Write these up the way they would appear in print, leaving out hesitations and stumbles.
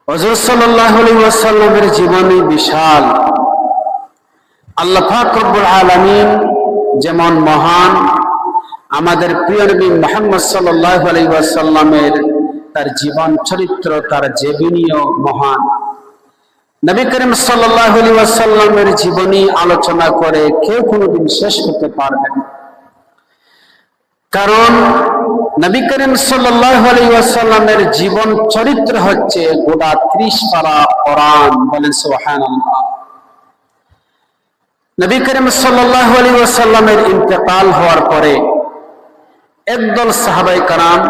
হুজুর সাল্লাল্লাহু আলাইহি ওয়াসাল্লামের জীবনী বিশাল। আল্লাহ পাক রব্বুল আলামিন যেমন মহান, আমাদের প্রিয় নবী মুহাম্মদ সাল্লাল্লাহু আলাইহি ওয়াসাল্লামের তার জীবন চরিত্র, তার জীবনীও মহান। নবী করিম সাল্লাল্লাহু আলাইহি ওয়াসাল্লামের জীবনী আলোচনা করে কেউ কোনোদিন শেষ করতে পারবে না, কারণ নবী করিম সাল্লাল্লাহু আলাইহি ওয়াসাল্লামের জীবন চরিত্র হচ্ছে গোটা 30 পারা কোরআন। বলেন সুবহানাল্লাহ। নবী করিম সাল্লাল্লাহু আলাইহি ওয়াসাল্লামের ইন্তেকাল হওয়ার পরে একদল সাহাবায়ে কেরাম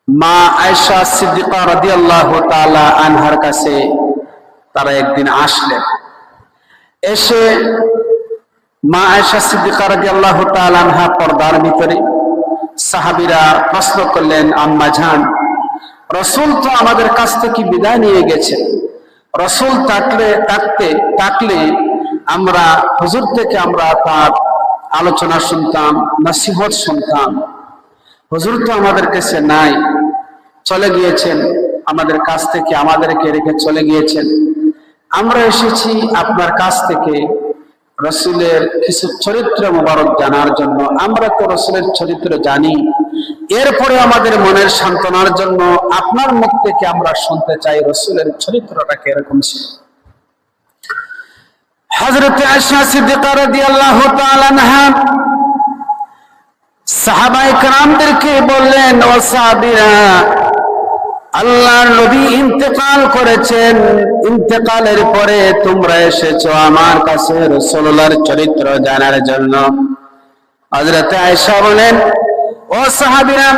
মা আয়েশা সিদ্দিকা রাদিয়াল্লাহু তাআলা আনহার কাছে তারা একদিন আসলেন। এসে মা আয়েশা সিদ্দিকা রাদিয়াল্লাহু তাআলা আনহা পর্দার ভিতরে, সাহাবীরা প্রশ্ন করলেন, আম্মা জান, রাসূল তো আমাদের কাছ থেকে বিদায় নিয়ে গেছে, রাসূল থাকলে আমরা হুজুর থেকে আমরা তার আলোচনা শুনতাম, নসিহত শুনতাম। হুজুর তো আমাদের কাছে নাই, চলে গিয়েছেন, আমাদের কাছ থেকে আমাদেরকে রেখে চলে গিয়েছেন। আমরা এসেছি আপনার কাছ থেকে রাসূলের কিছু চরিত্র মোবারক জানার জন্য। আমরা তো রাসূলের চরিত্র জানি, এরপরে আমাদের মনের সান্ত্বনার জন্য আপনার মুখ থেকে আমরা শুনতে চাই রাসূলের চরিত্রটা কিরকম ছিল। হযরত আয়েশা সিদ্দিকা রাদিয়াল্লাহু তাআলা আনহা সাহাবায়ে কেরামদেরকে বললেন, ও সাহাবীরা, আল্লাহর নবী ইন্তেকাল করেছেন, ইন্তেকালের পরে তোমরা এসেছো আমার কাছে রাসূলুল্লাহর চরিত্র জানার জন্য। হযরত আয়েশা বলেন, ও সাহাবীরা,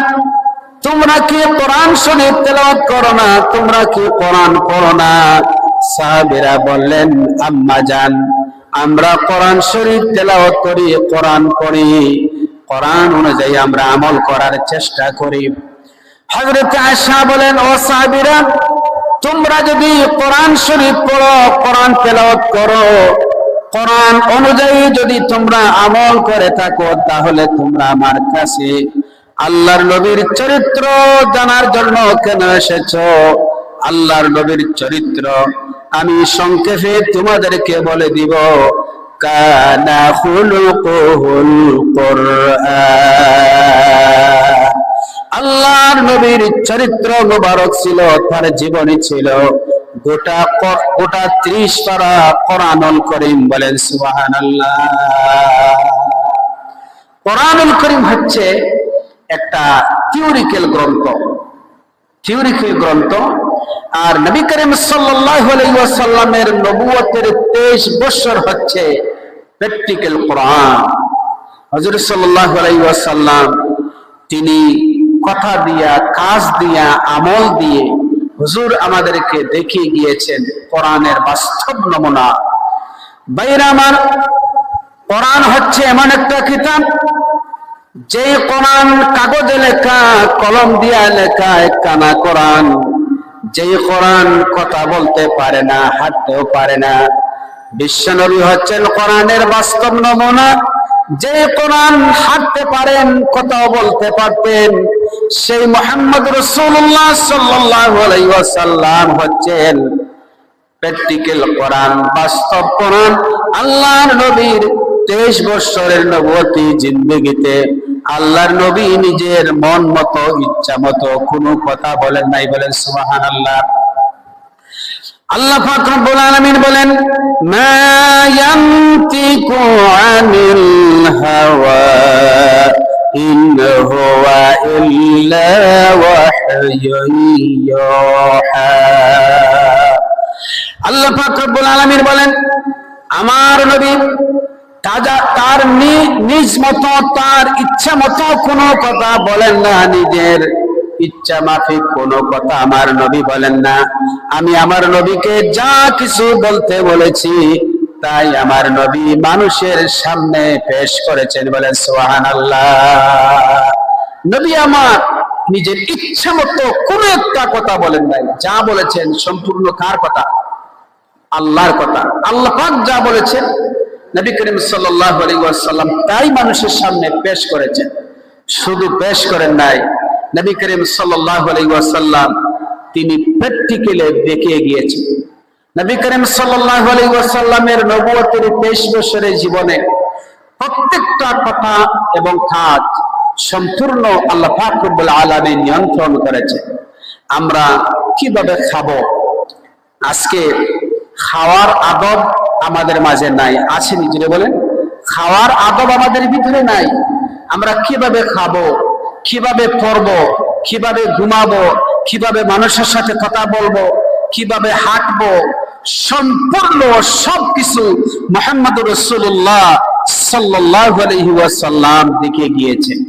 তোমরা কি কোরআন শরীফ তেলাওয়াত করো না? তোমরা কি কোরআন পড়ো না? সাহাবীরা বললেন, আম্মা জান, আমরা কোরআন শরীফ তেলাওয়াত করি, কোরআন পড়ি, কোরআন অনুযায়ী আমরা আমল করার চেষ্টা করি। হযরত আয়েশা বলেন, ও সাহাবীরা, তোমরা যদি কোরআন শরীফ পড়ো, কোরআন তেলাওয়াত করো, কোরআন অনুযায়ী যদি তোমরা আমল করে থাকো, তাহলে তোমরা আমার কাছে আল্লাহর নবীর চরিত্র জানার জন্য কেন এসেছো? আল্লাহর নবীর চরিত্র আমি সংক্ষেপে তোমাদেরকে বলে দিব। কানা খুলুকুহুল কুরআন। আল্লাহর নবীর চরিত্র মোবারক ছিল, তার জীবনী ছিল গোটা 30 পারা কোরআনুল কারীম। বলেন সুবহানাল্লাহ। কোরআনুল কারীম হচ্ছে একটা থিওরিক্যাল গ্রন্থ, আর নবী করিম সাল্লাল্লাহু আলাইহি ওয়াসাল্লামের নবুয়তের 23 বছর হচ্ছে প্র্যাকটিক্যাল কোরআন। হুজুর সাল্লাল্লাহু আলাইহি ওয়াসাল্লাম তিনি কথা দিয়া, কাজ দিয়া, আমল দিয়ে হুজুর আমাদেরকে দেখিয়ে গিয়েছেন কোরআনের বাস্তব নমুনা। ভাইরা আমার, কোরআন হচ্ছে এমন একটা কিতাব, যে কোরআন কাগজে লেখা, কলম দিয়া লেখা একখানা কোরআন, যে কোরআন কথা বলতে পারে না, হাঁটতেও পারে না। বিশ্বনবী হচ্ছেন কোরআনের বাস্তব নমুনা। যে কোরআন হাঁটতে পারেন, কথাও বলতে পারতেন, সেই মুহাম্মদ রাসূলুল্লাহ সাল্লাল্লাহু আলাইহি ওয়াসাল্লাম হচ্ছেন প্র্যাকটিক্যাল কোরআন, বাস্তব কোরআন। আল্লাহর নবীর 23 বছরের নবুয়তি জিন্দেগিতে আল্লাহর নবী নিজের মন মতো, ইচ্ছা মতো কোনো কথা বলেন নাই। বলেন সুবহানাল্লাহ। আল্লাহ পাক রব্বুল আলামিন বলেন, মা ইয়ানতিকু আনিল হাওয়া ইন হুয়া ইল্লা ওয়াহয়ুন ইউহা। আল্লাহ পাক রব্বুল আলামিন বলেন, আমার নবী তার নিজ মতো, তার ইচ্ছা মতো কোনো কথা বলেন না, নিজের ইচ্ছা মাফিক কোনো কথা আমার নবী বলেন না। আমি আমার নবীকে যা কিছু বলতে বলেছি তাই আমার নবী মানুষের সামনে পেশ করেছেন। বলেন সুবহানাল্লাহ। নবী আমার নিজের ইচ্ছা মতো কোনো একটা কথা বলেন নাই, যা বলেছেন সম্পূর্ণ কার কথা? আল্লাহর কথা। আল্লাহ পাক যা বলেছেন নবী করিম সাল্লাল্লাহু আলাইহি ওয়াসাল্লাম তাই মানুষের সামনে পেশ করেছেন। শুধু পেশ করেন নাই, নবী করিম সাল্লাল্লাহু আলাইহি ওয়াসাল্লাম তিনি প্র্যাকটিক্যালে দেখিয়ে গিয়েছেন। নবী করিম সাল্লাল্লাহু আলাইহি ওয়াসাল্লামের নবুয়তের 23 বছরের জীবনে প্রত্যেকটা কথা এবং কাজ সম্পূর্ণ আল্লাহ পাক রব্বুল আলামিন নিয়ন্ত্রণ করেছে। আমরা কিভাবে খাবো, আজকে খাওয়ার আদব আমাদের মাঝে নাই, আছে নিজেরা বলেন? খাওয়ার আদব আমাদের ভিতরে নাই। আমরা কিভাবে খাবো, কিভাবে পড়বো, কিভাবে ঘুমাবো, কিভাবে মানুষের সাথে কথা বলবো, কিভাবে হাঁটবো, সম্পূর্ণ সবকিছু মুহাম্মদুর রাসূলুল্লাহ সাল্লাল্লাহু আলাইহি ওয়াসাল্লাম দেখে গিয়েছেন।